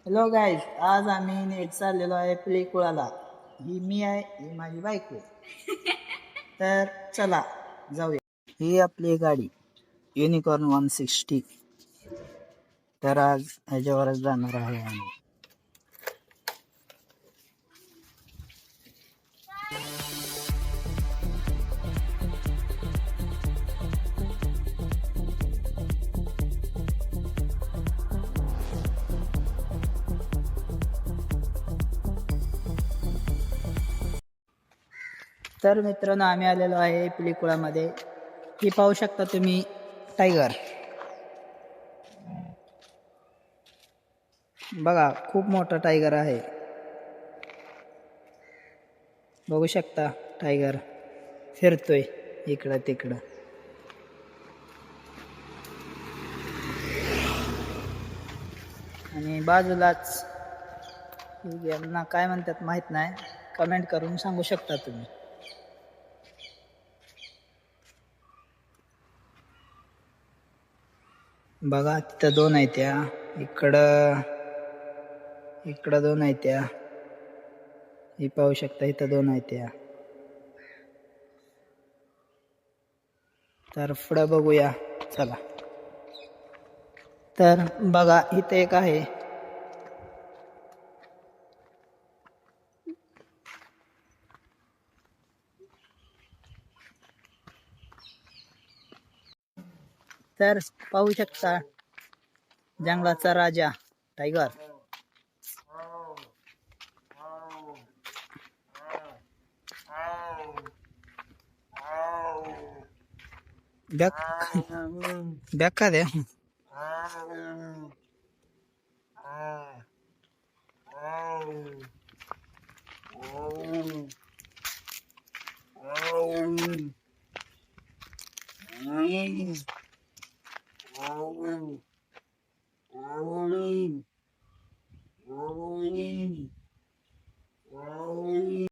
Hello guys, आज आम्ही net चाललेलो आहे कुळाला. ही मी आहे, ही माझी बायको. तर चला जाऊया. ही आपली गाडी युनिकॉर्न 160. तर आज ह्याच्यावरच जाणार आहे आम्ही. तर मित्रांनो, आम्ही आलेलो आहे पिलीकुळामध्ये. ही पाहू शकता तुम्ही टायगर. बघा, खूप मोठा टायगर आहे. बघू शकता टायगर फिरतोय इकडं तिकडं. आणि बाजूलाच यांना काय म्हणतात माहित नाही, कमेंट करून सांगू शकता तुम्ही. बघा तिथं दोन आहेत, त्या इकडं इकडं दोन आहेत, त्या ही पाहू शकता इथं दोन आहेत त्या. तर पुढं बघूया चला. तर बघा इथं एक आहे. तर पाहू शकता जंगलाचा राजा टायगर. बॅक का द्या.